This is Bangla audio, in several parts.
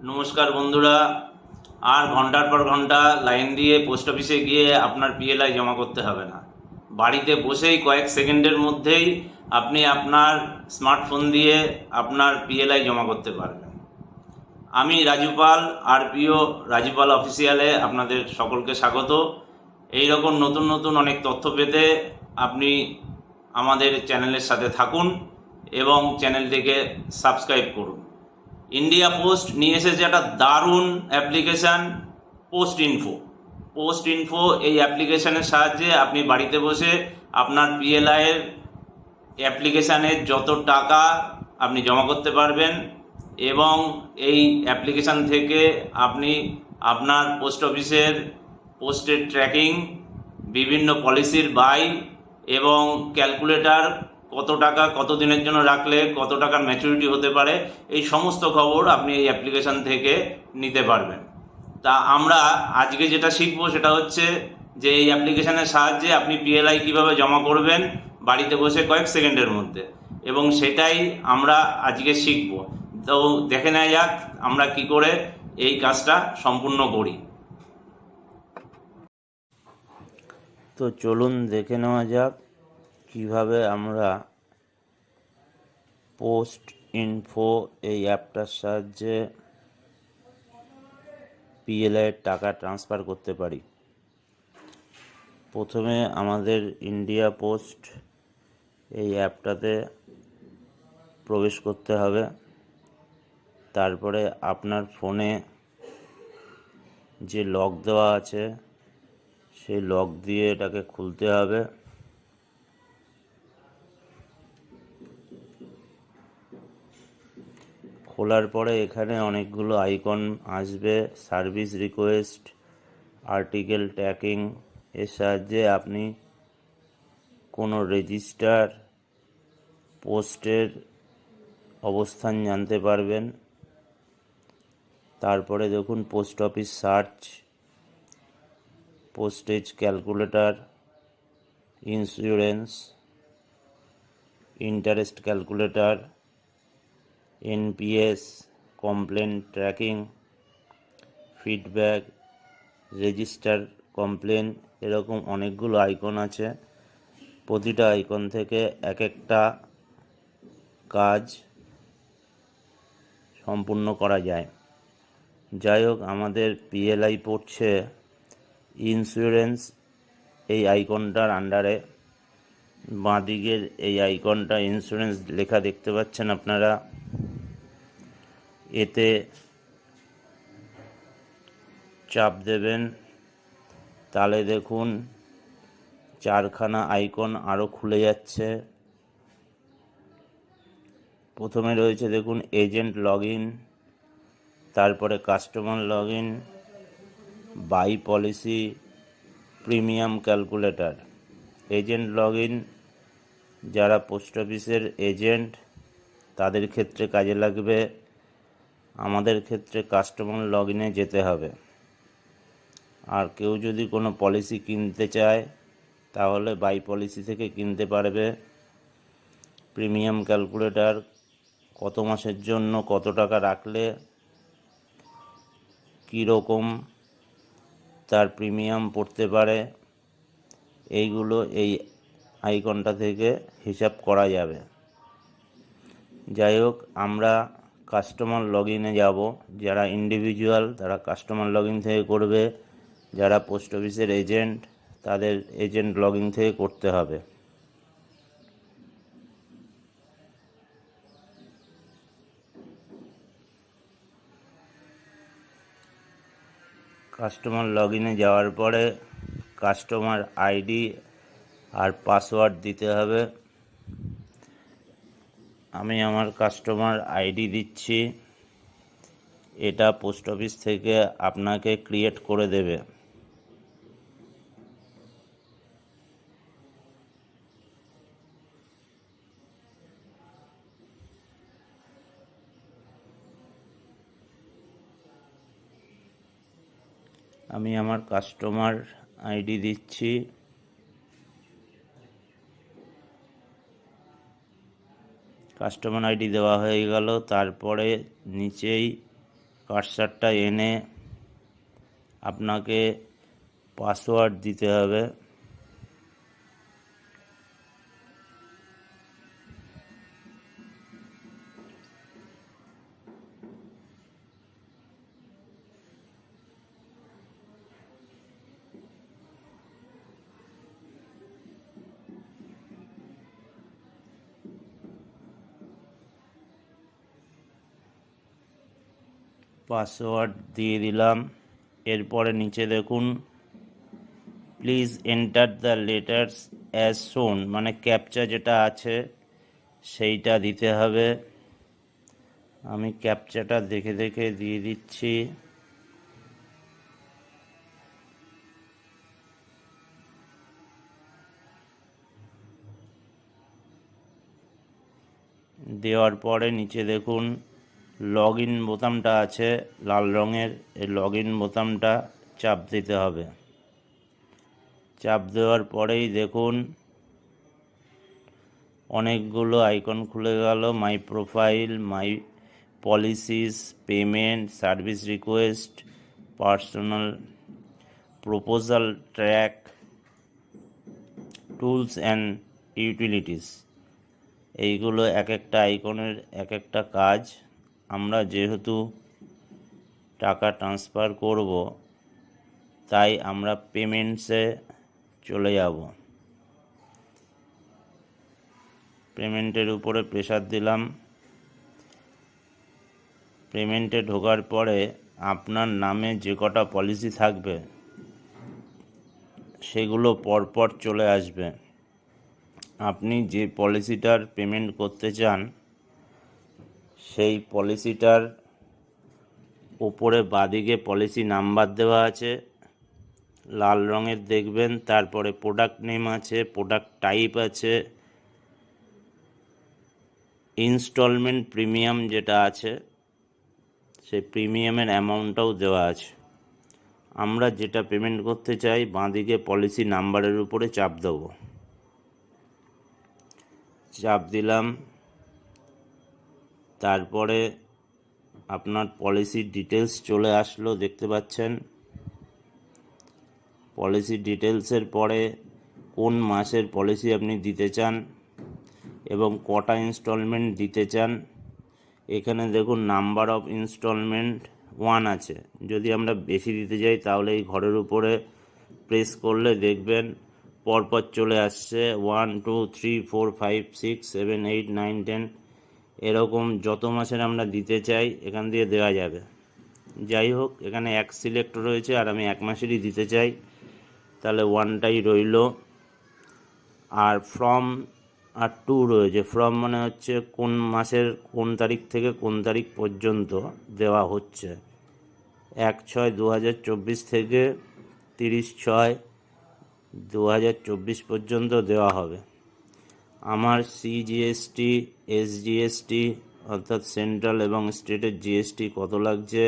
নমস্কার বন্ধুরা। আর ঘন্টার পর ঘন্টা লাইন দিয়ে পোস্ট অফিসে গিয়ে আপনার পিএলআই জমা করতে হবে না। বাড়িতে বসেই কয়েক সেকেন্ডের মধ্যেই আপনি আপনার স্মার্টফোন দিয়ে আপনার পিএলআই জমা করতে পারবেন। আমি রাজু পাল, আরপিও রাজু পাল অফিসিয়ালে আপনাদের সকলকে স্বাগত। এই রকম নতুন নতুন অনেক তথ্য পেতে আপনি আমাদের চ্যানেলের সাথে থাকুন এবং চ্যানেলটিকে সাবস্ক্রাইব করুন। ইন্ডিয়া পোস্ট নিয়ে এসেছে একটা দারুণ অ্যাপ্লিকেশান, পোস্ট ইনফো। এই অ্যাপ্লিকেশানের সাহায্যে আপনি বাড়িতে বসে আপনার পিএলআইয়ের অ্যাপ্লিকেশানের যত টাকা আপনি জমা করতে পারবেন এবং এই অ্যাপ্লিকেশান থেকে আপনি আপনার পোস্ট অফিসের পোস্টের ট্র্যাকিং, বিভিন্ন পলিসির বাই এবং ক্যালকুলেটর, কত টাকা কত দিনের জন্য রাখলে কত টাকার ম্যাচুরিটি হতে পারে, এই সমস্ত খবর আপনি এই অ্যাপ্লিকেশান থেকে নিতে পারবেন। তা আমরা আজকে যেটা শিখবো সেটা হচ্ছে যে এই অ্যাপ্লিকেশানের সাহায্যে আপনি পিএলআই কীভাবে জমা করবেন বাড়িতে বসে কয়েক সেকেন্ডের মধ্যে, এবং সেটাই আমরা আজকে শিখব। তো দেখে নেওয়া যাক আমরা কি করে এই কাজটা সম্পূর্ণ করি। তো চলুন দেখে নেওয়া যাক কিভাবে আমরা পোস্ট ইনফো এই অ্যাপটার সাহায্যে পিএলআইয়ের টাকা ট্রান্সফার করতে পারি। প্রথমে আমাদের ইন্ডিয়া পোস্ট এই অ্যাপটাতে প্রবেশ করতে হবে। তারপরে আপনার ফোনে যে লক দেওয়া আছে সেই লক দিয়ে এটাকে খুলতে হবে। খোলার পরে এখানে অনেকগুলো আইকন আসবে, সার্ভিস রিকোয়েস্ট, আর্টিকেল ট্র্যাকিং। এর সাহায্যে আপনি কোনো রেজিস্টার পোস্টের অবস্থান জানতে পারবেন। তারপরে দেখুন post office search, postage calculator, insurance, interest calculator, NPS, complain tracking, feedback, register complain, এরকম অনেকগুলো আইকন আছে। প্রতিটা আইকন থেকে এক একটা কাজ সম্পূর্ণ করা যায়। যাই হোক, আমাদের পিএলআই পড়ছে ইন্স্যুরেন্স এই আইকনটার আন্ডারে। বাঁদিকের এই আইকনটা ইন্স্যুরেন্স লেখা দেখতে পাচ্ছেন আপনারা। এতে চাপ দেবেন, তাহলে দেখুন চারখানা আইকন আরও খুলে যাচ্ছে। প্রথমে রয়েছে দেখুন এজেন্ট লগ ইন, তারপরে customer log in, buy policy, premium calculator. Agent log in যারা পোস্ট অফিসের এজেন্ট তাদের ক্ষেত্রে কাজে লাগবে। আমাদের ক্ষেত্রে কাস্টমার লগ ইনে যেতে হবে। আর কেউ যদি কোনো পলিসি কিনতে চায় তাহলে বাই পলিসি থেকে কিনতে পারবে। প্রিমিয়াম ক্যালকুলেটর কত মাসের জন্য কত টাকা রাখলে কীরকম তার প্রিমিয়াম পড়তে পারে, এইগুলো এই আইকনটা থেকে হিসাব করা যাবে। যাই হোক, আমরা কাস্টমার লগ ইনে যাব। যারা ইন্ডিভিজুয়াল তারা কাস্টমার লগ ইন থেকে করবে, যারা পোস্ট অফিসের এজেন্ট তাদের এজেন্ট লগ ইন থেকে করতে হবে। কাস্টমার লগ ইনে যাওয়ার পরে কাস্টমার আইডি আর পাসওয়ার্ড দিতে হবে। আমি আমার কাস্টমার আইডি দিচ্ছি, এটা পোস্ট অফিস থেকে আপনাকে ক্রিয়েট করে দেবে। আমি আমার কাস্টমার আইডি দিচ্ছি। কাস্টমার আইডি দেওয়া হয়ে গেল। তারপরে নিচেই কার্সারটা এনে আপনাকে পাসওয়ার্ড দিতে হবে। পাসওয়ার্ড দিয়ে দিলাম। এরপরে নিচে দেখুন please enter the letters as শোন, মানে ক্যাপচা যেটা আছে সেইটা দিতে হবে। আমি ক্যাপচাটা দেখে দেখে দিয়ে দিচ্ছি। দেওয়ার পরে নিচে দেখুন লগ ইন বোতামটা আছে লাল রঙের, এই লগ ইন বোতামটা চাপ দিতে হবে। চাপ দেওয়ার পরেই দেখুন অনেকগুলো আইকন খুলে গেল, মাই profile, my policies, payment, service request, personal, proposal track, tools and utilities. এইগুলো এক একটা আইকনের এক একটা কাজ। আমরা যেহেতু টাকা ট্রান্সফার করব তাই আমরা পেমেন্টসে চলে যাব। পেমেন্টের উপরে প্রেসার দিলাম। পেমেন্টে ঢোকার পরে আপনার নামে যে কটা পলিসি থাকবে সেগুলো পরপর চলে আসবে। আপনি যে পলিসিটার পেমেন্ট করতে চান সেই পলিসিটার উপরে বাঁদিকে পলিসি নাম্বার দেওয়া আছে লাল রঙের দেখবেন। তারপরে প্রোডাক্ট নেম আছে, প্রোডাক্ট টাইপ আছে, ইনস্টলমেন্ট প্রিমিয়াম যেটা আছে সেই প্রিমিয়ামের অ্যামাউন্টটাও দেওয়া আছে। আমরা যেটা পেমেন্ট করতে চাই বাঁদিকে পলিসি নাম্বারের উপরে চাপ দেব। চাপ দিলাম। তারপরে আপনার পলিসির ডিটেলস চলে আসলো, দেখতে পাচ্ছেন। পলিসি ডিটেলসের পরে কোন মাসের পলিসি আপনি দিতে চান এবং কটা ইনস্টলমেন্ট দিতে চান। এখানে দেখুন নাম্বার অফ ইনস্টলমেন্ট 1 আছে। যদি আমরা বেশি দিতে চাই তাহলে এই ঘরের উপরে প্রেস করলে দেখবেন পরপর চলে আসছে 1 2 3 4 5 6 7 8 9 10, এরকম যত মাসের আমরা দিতে চাই এখান দিয়ে দেওয়া যাবে। যাই হোক, এখানে 1 সিলেক্ট রয়েছে আর আমি 1 মাসেরই দিতে চাই, তাহলে 1টাই রইল। আর ফ্রম আর 2 রয়েছে। ফ্রম মানে হচ্ছে কোন মাসের কোন তারিখ থেকে কোন তারিখ পর্যন্ত দেওয়া হচ্ছে। 1/6/2024 থেকে 30/6/2024 পর্যন্ত দেওয়া হবে। আমার সিজিএসটি, এসজিএসটি অর্থাৎ সেন্ট্রাল এবং স্টেটের জিএসটি কত লাগছে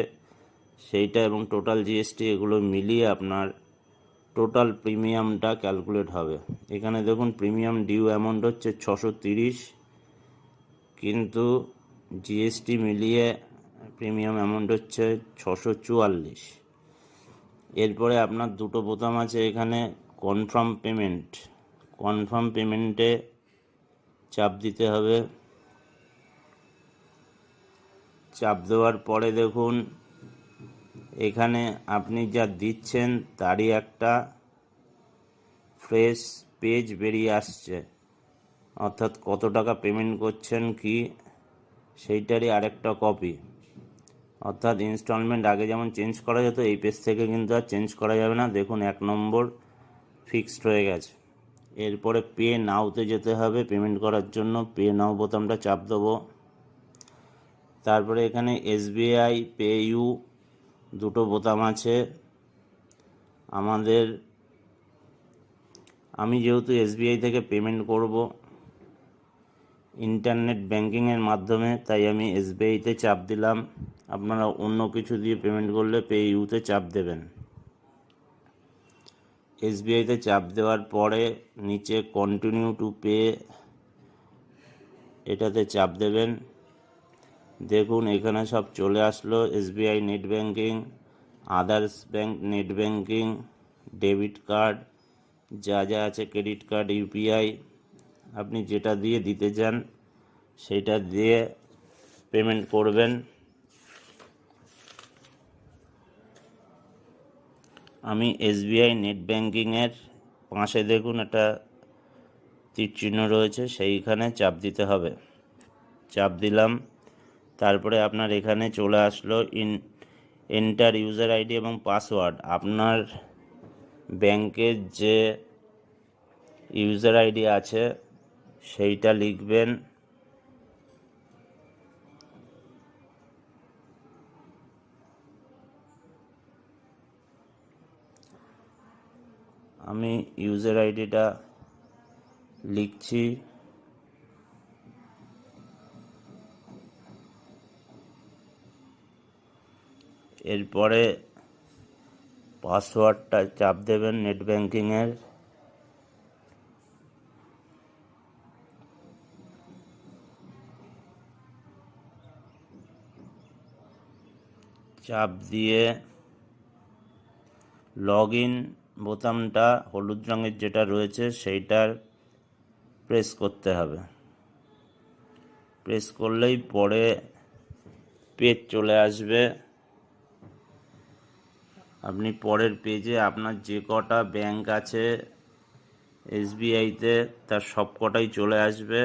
সেইটা এবং টোটাল জিএসটি এগুলো মিলিয়ে আপনার টোটাল প্রিমিয়ামটা ক্যালকুলেট হবে। এখানে দেখুন প্রিমিয়াম ডিউ অ্যামাউন্ট হচ্ছে 630, কিন্তু জিএসটি মিলিয়ে প্রিমিয়াম অ্যামাউন্ট হচ্ছে 644। এরপরে আপনার দুটো বোতাম আছে এখানে, কনফার্ম পেমেন্ট। কনফার্ম পেমেন্টে চাপ দিতে হবে। চাপ দেওয়ার পরে দেখুন এখানে আপনি যা দিচ্ছেন তারই একটা ফ্রেশ পেজ বেরিয়ে আসছে, অর্থাৎ কত টাকা পেমেন্ট করছেন কি সেইটারই আরেকটা কপি। অর্থাৎ ইনস্টলমেন্ট আগে যেমন চেঞ্জ করা যেত এই পেজ থেকে কিন্তু আর চেঞ্জ করা যাবে না। দেখুন 1 নম্বর ফিক্সড হয়ে গেছে। এরপরে পে নাওতে যেতে হবে পেমেন্ট করার জন্য। পে নাও বোতামটা চাপ দেবো। তারপরে এখানে এসবিআই, পে ইউ দুটো বোতাম আছে। আমি যেহেতু এসবিআই থেকে পেমেন্ট করব ইন্টারনেট ব্যাঙ্কিংয়ের মাধ্যমে, তাই আমি এসবিআইতে চাপ দিলাম। আপনারা অন্য কিছু দিয়ে পেমেন্ট করলে পে ইউতে চাপ দেবেন। এসবিআইতে চাপ দেওয়ার পরে নিচে কন্টিনিউ টু পে এটাতে চাপ দেবেন। দেখুন এখানে সব চলে আসলো, SBI net banking, others bank net banking, debit card, যা যা আছে, ক্রেডিট কার্ড, ইউপিআই। আপনি যেটা দিয়ে দিতে চান সেইটা দিয়ে পেমেন্ট করবেন। আমি এসবিআই নেট ব্যাঙ্কিংয়ের পাশে দেখুন একটা তীর চিহ্ন রয়েছে, সেইখানে চাপ দিতে হবে। চাপ দিলাম, তারপরে আপনার এখানে চলে আসলো এন্টার ইউজার আইডি এবং পাসওয়ার্ড। আপনার ব্যাংকের যে ইউজার আইডি আছে সেইটা লিখবেন। আমি ইউজার আইডিটা লিখছি। এরপরে পাসওয়ার্ডটা চাপ দেবেন নেট ব্যাঙ্কিংয়ের। চাপ দিয়ে লগ ইন বোতামটা হলুদ রঙের যেটা রয়েছে সেইটার প্রেস করতে হবে। প্রেস করলেই পরে পেজ চলে আসবে। আপনি পরের পেজে আপনার যে কটা ব্যাংক আছে এসবিআইতে তার সব কটাই চলে আসবে।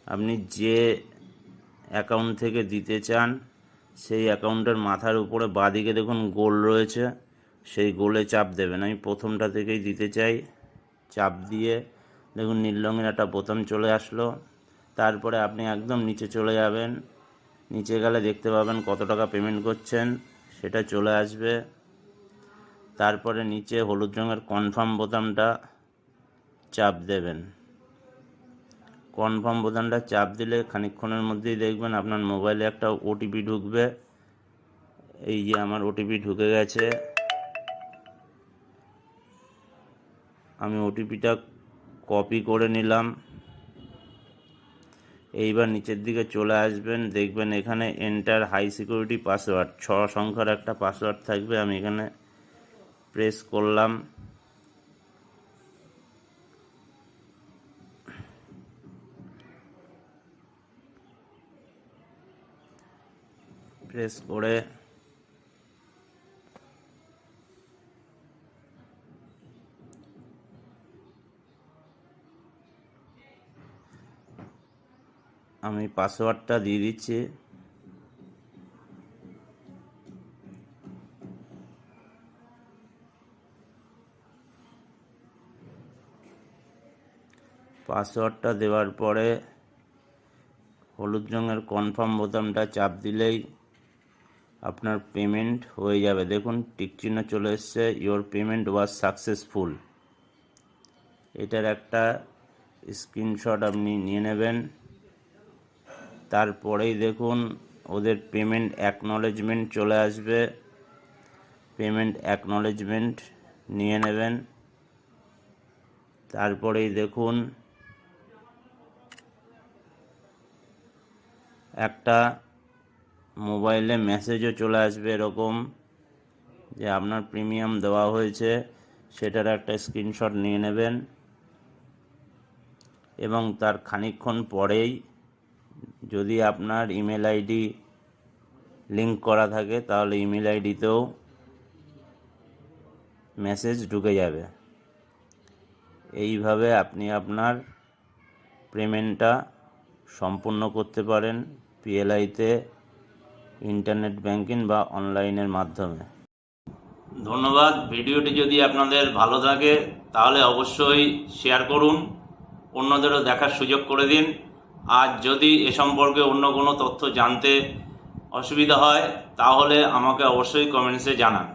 আপনি যে অ্যাকাউন্ট থেকে দিতে চান সেই অ্যাকাউন্টের মাথার উপরে বাঁদিকে দেখুন গোল রয়েছে, সেই গোলে চাপ দেবেন। আমি প্রথমটা থেকেই দিতে চাই। চাপ দিয়ে দেখুন নীল রঙের একটা বোতাম চলে আসলো। তারপরে আপনি একদম নিচে চলে যাবেন। নিচে গেলে দেখতে পাবেন কত টাকা পেমেন্ট করছেন, সেটা চলে আসবে। তারপরে নিচে হলুদ রঙের কনফার্ম বোতামটা চাপ দেবেন। কনফার্ম বোতামটা চাপ দিলে খানিকক্ষণের মধ্যেই দেখবেন আপনার মোবাইলে একটা ওটিপি ঢুকবে। এই যে আমার ওটিপি ঢুকে গেছে। আমি ওটিপিটা কপি করে নিলাম। এইবার নিচের দিকে চলে আসবেন, দেখবেন এখানে এন্টার হাই সিকিউরিটি পাসওয়ার্ড, 6 সংখ্যার একটা পাসওয়ার্ড থাকবে। আমি এখানে প্রেস করলাম। প্রেস করে আমি পাসওয়ার্ডটা দিয়ে দিচ্ছি। পাসওয়ার্ডটা দেওয়ার পরে হলুদ রঙের কনফার্ম বোতামটা চাপ দিলেই আপনার পেমেন্ট হয়ে যাবে। দেখুন টিক চিহ্ন চলে এসছে, ইওর পেমেন্ট ওয়াজ সাকসেসফুল। এটার একটা স্ক্রিনশট আপনি নিয়ে নেবেন। তারপরেই দেখুন ওদের পেমেন্ট অ্যাকনলেজমেন্ট চলে আসবে। পেমেন্ট অ্যাকনলেজমেন্ট নিয়ে নেবেন। তারপরেই দেখুন একটা মোবাইলে মেসেজও চলে আসবে এরকম যে আপনার প্রিমিয়াম দেওয়া হয়েছে, সেটার একটা স্ক্রিনশট নিয়ে নেবেন। এবং তার খানিকক্ষণ পরেই যদি আপনার ইমেল আইডি লিঙ্ক করা থাকে তাহলে ইমেল আইডিতেও মেসেজ ঢুকে যাবে। এইভাবে আপনি আপনার পেমেন্টটা সম্পূর্ণ করতে পারেন পিএলআইতে ইন্টারনেট ব্যাংকিং বা অনলাইনের মাধ্যমে। ধন্যবাদ। ভিডিওটি যদি আপনাদের ভালো থাকে তাহলে অবশ্যই শেয়ার করুন, অন্যদেরও দেখার সুযোগ করে দিন। আর যদি এ সম্পর্কে অন্য কোনো তথ্য জানতে অসুবিধা হয় তাহলে আমাকে অবশ্যই কমেন্টসে জানান।